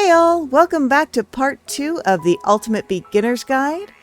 Hey all, welcome back to part 2 of the Ultimate Beginner's Guide.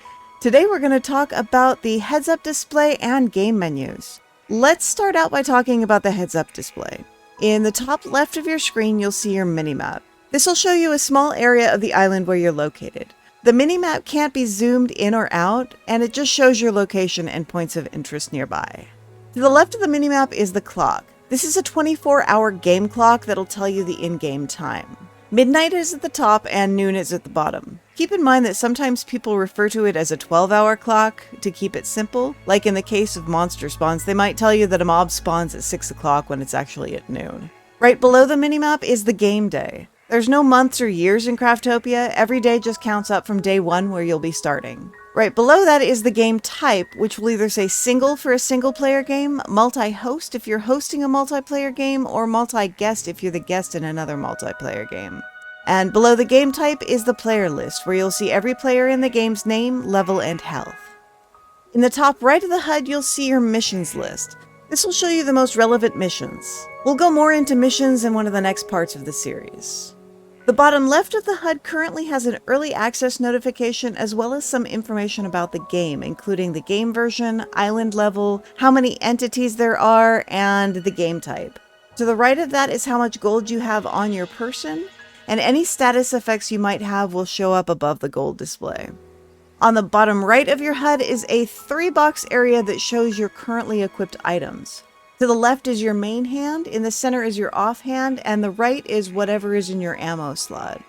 Today we're going to talk about the heads-up display and game menus. Let's start out by talking about the heads-up display. In the top left of your screen, you'll see your minimap. This will show you a small area of the island where you're located. The minimap can't be zoomed in or out, and it just shows your location and points of interest nearby. To the left of the minimap is the clock. This is a 24-hour game clock that'll tell you the in-game time. Midnight is at the top and noon is at the bottom. Keep in mind that sometimes people refer to it as a 12-hour clock to keep it simple. Like in the case of monster spawns, they might tell you that a mob spawns at 6 o'clock when it's actually at noon. Right below the minimap is the game day. There's no months or years in Craftopia. Every day just counts up from day 1 where you'll be starting. Right below that is the game type, which will either say single for a single-player game, multi-host if you're hosting a multiplayer game, or multi-guest if you're the guest in another multiplayer game. And below the game type is the player list, where you'll see every player in the game's name, level, and health. In the top right of the HUD, you'll see your missions list. This will show you the most relevant missions. We'll go more into missions in one of the next parts of the series. The bottom left of the HUD currently has an early access notification as well as some information about the game, including the game version, island level, how many entities there are, and the game type. To the right of that is how much gold you have on your person, and any status effects you might have will show up above the gold display. On the bottom right of your HUD is a 3-box area that shows your currently equipped items. To the left is your main hand, in the center is your offhand, and the right is whatever is in your ammo slot.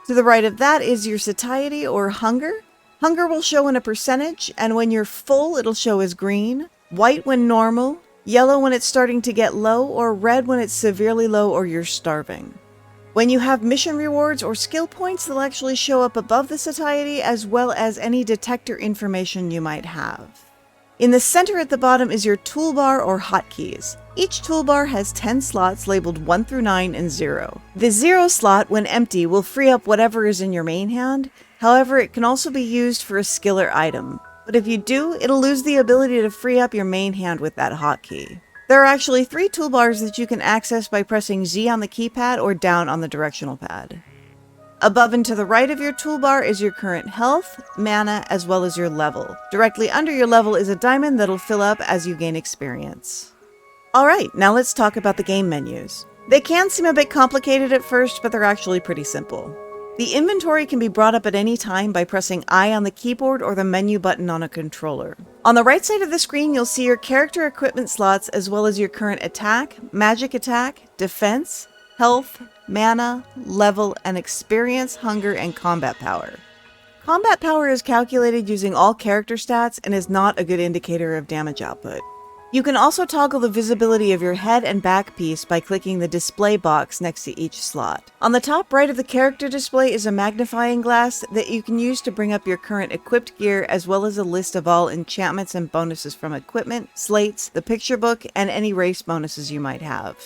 To the right of that is your satiety or hunger. Hunger will show in a percentage, and when you're full it'll show as green, white when normal, yellow when it's starting to get low, or red when it's severely low or you're starving. When you have mission rewards or skill points, they'll actually show up above the satiety as well as any detector information you might have. In the center at the bottom is your toolbar or hotkeys. Each toolbar has 10 slots labeled 1 through 9 and 0. The 0 slot, when empty, will free up whatever is in your main hand. However, it can also be used for a skill or item. But if you do, it'll lose the ability to free up your main hand with that hotkey. There are actually 3 toolbars that you can access by pressing Z on the keypad or down on the directional pad. Above and to the right of your toolbar is your current health, mana, as well as your level. Directly under your level is a diamond that'll fill up as you gain experience. Alright, now let's talk about the game menus. They can seem a bit complicated at first, but they're actually pretty simple. The inventory can be brought up at any time by pressing I on the keyboard or the menu button on a controller. On the right side of the screen, you'll see your character equipment slots as well as your current attack, magic attack, defense, health, mana, level, and experience, hunger, and combat power. Combat power is calculated using all character stats and is not a good indicator of damage output. You can also toggle the visibility of your head and back piece by clicking the display box next to each slot. On the top right of the character display is a magnifying glass that you can use to bring up your current equipped gear as well as a list of all enchantments and bonuses from equipment, slates, the picture book, and any race bonuses you might have.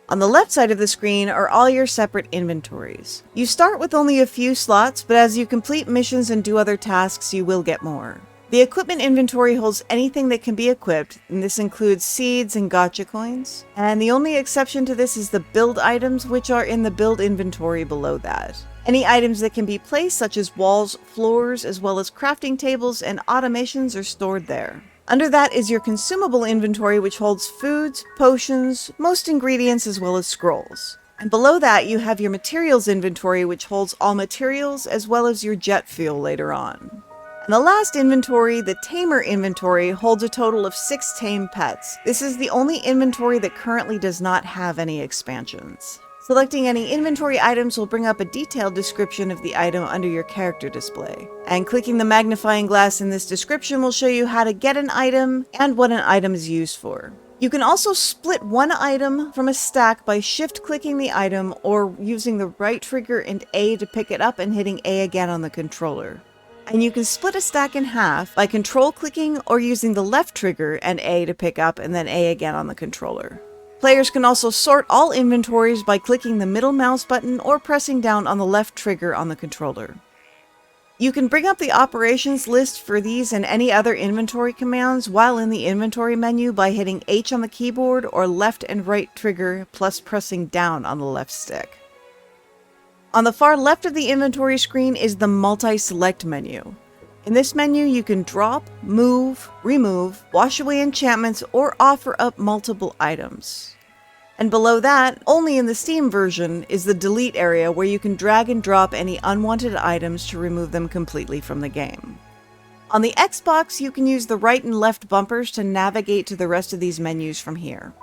On the left side of the screen are all your separate inventories. You start with only a few slots, but as you complete missions and do other tasks, you will get more. The equipment inventory holds anything that can be equipped, and this includes seeds and gacha coins. And the only exception to this is the build items, which are in the build inventory below that. Any items that can be placed, such as walls, floors, as well as crafting tables and automations, are stored there. Under that is your consumable inventory, which holds foods, potions, most ingredients, as well as scrolls. And below that you have your materials inventory, which holds all materials as well as your jet fuel later on. And the last inventory, the tamer inventory, holds a total of 6 tame pets. This is the only inventory that currently does not have any expansions. Selecting any inventory items will bring up a detailed description of the item under your character display. And clicking the magnifying glass in this description will show you how to get an item and what an item is used for. You can also split one item from a stack by shift-clicking the item or using the right trigger and A to pick it up and hitting A again on the controller. And you can split a stack in half by control-clicking or using the left trigger and A to pick up and then A again on the controller. Players can also sort all inventories by clicking the middle mouse button or pressing down on the left trigger on the controller. You can bring up the operations list for these and any other inventory commands while in the inventory menu by hitting H on the keyboard or left and right trigger plus pressing down on the left stick. On the far left of the inventory screen is the multi-select menu. In this menu, you can drop, move, remove, wash away enchantments, or offer up multiple items. And below that, only in the Steam version, is the delete area where you can drag and drop any unwanted items to remove them completely from the game. On the Xbox, you can use the right and left bumpers to navigate to the rest of these menus from here.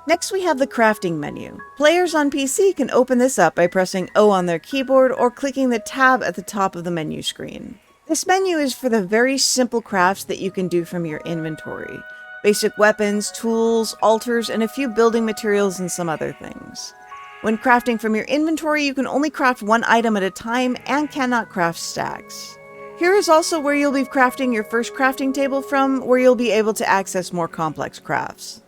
Next, we have the crafting menu. Players on PC can open this up by pressing O on their keyboard or clicking the tab at the top of the menu screen. This menu is for the very simple crafts that you can do from your inventory. Basic weapons, tools, altars, and a few building materials and some other things. When crafting from your inventory, you can only craft one item at a time and cannot craft stacks. Here is also where you'll be crafting your first crafting table from, where you'll be able to access more complex crafts.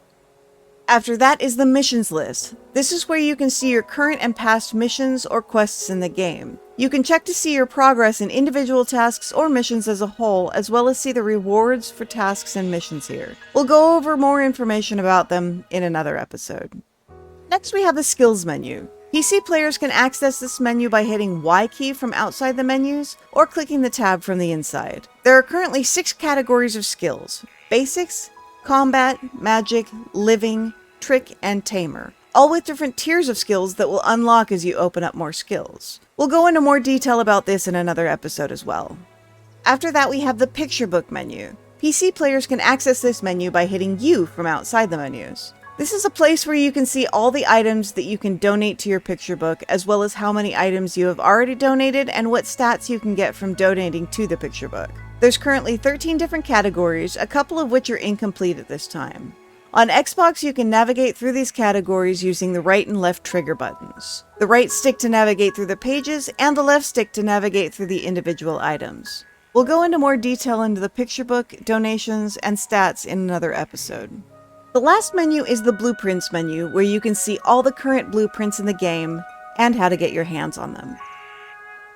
After that is the missions list. This is where you can see your current and past missions or quests in the game. You can check to see your progress in individual tasks or missions as a whole, as well as see the rewards for tasks and missions here. We'll go over more information about them in another episode. Next, we have the skills menu. PC players can access this menu by hitting Y key from outside the menus or clicking the tab from the inside. There are currently 6 categories of skills: basics, combat, magic, living, trick, and tamer, all with different tiers of skills that will unlock as you open up more skills. We'll go into more detail about this in another episode as well. After that, we have the picture book menu. PC players can access this menu by hitting U from outside the menus. This is a place where you can see all the items that you can donate to your picture book, as well as how many items you have already donated and what stats you can get from donating to the picture book. There's currently 13 different categories, a couple of which are incomplete at this time. On Xbox, you can navigate through these categories using the right and left trigger buttons. The right stick to navigate through the pages, and the left stick to navigate through the individual items. We'll go into more detail into the picture book, donations, and stats in another episode. The last menu is the blueprints menu, where you can see all the current blueprints in the game and how to get your hands on them.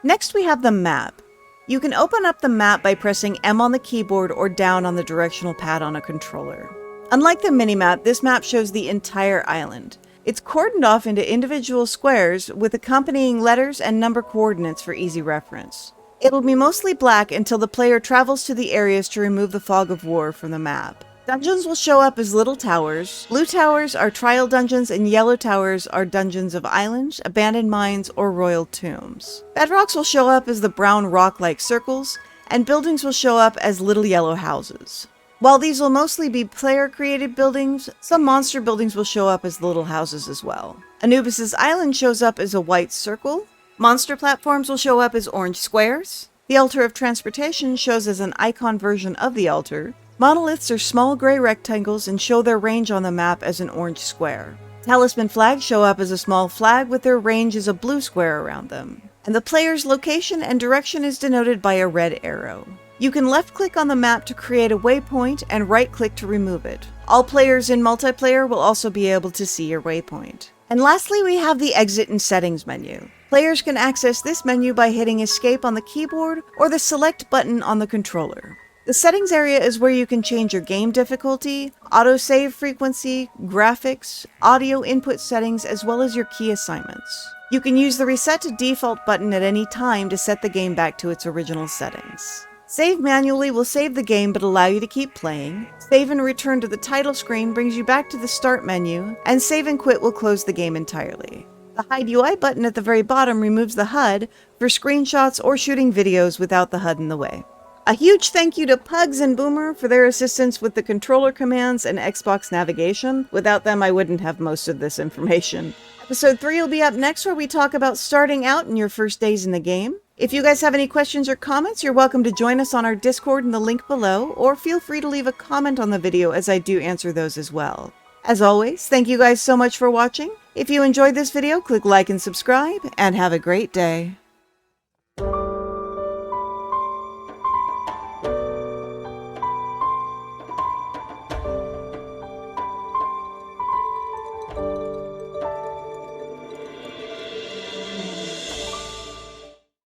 Next, we have the map. You can open up the map by pressing M on the keyboard or down on the directional pad on a controller. Unlike the minimap, this map shows the entire island. It's cordoned off into individual squares with accompanying letters and number coordinates for easy reference. It'll be mostly black until the player travels to the areas to remove the fog of war from the map. Dungeons will show up as little towers. Blue towers are trial dungeons, and yellow towers are dungeons of islands, abandoned mines, or royal tombs. Bedrocks will show up as the brown rock-like circles, and buildings will show up as little yellow houses. While these will mostly be player-created buildings, some monster buildings will show up as little houses as well. Anubis' island shows up as a white circle. Monster platforms will show up as orange squares. The altar of transportation shows as an icon version of the altar. Monoliths are small gray rectangles and show their range on the map as an orange square. Talisman flags show up as a small flag with their range as a blue square around them. And the player's location and direction is denoted by a red arrow. You can left-click on the map to create a waypoint and right-click to remove it. All players in multiplayer will also be able to see your waypoint. And lastly, we have the Exit and Settings menu. Players can access this menu by hitting Escape on the keyboard or the Select button on the controller. The settings area is where you can change your game difficulty, autosave frequency, graphics, audio input settings, as well as your key assignments. You can use the Reset to Default button at any time to set the game back to its original settings. Save manually will save the game but allow you to keep playing. Save and return to the title screen brings you back to the Start menu, and Save and Quit will close the game entirely. The Hide UI button at the very bottom removes the HUD for screenshots or shooting videos without the HUD in the way. A huge thank you to Pugs and Boomer for their assistance with the controller commands and Xbox navigation. Without them, I wouldn't have most of this information. Episode 3 will be up next, where we talk about starting out in your first days in the game. If you guys have any questions or comments, you're welcome to join us on our Discord in the link below, or feel free to leave a comment on the video as I do answer those as well. As always, thank you guys so much for watching. If you enjoyed this video, click like and subscribe, and have a great day.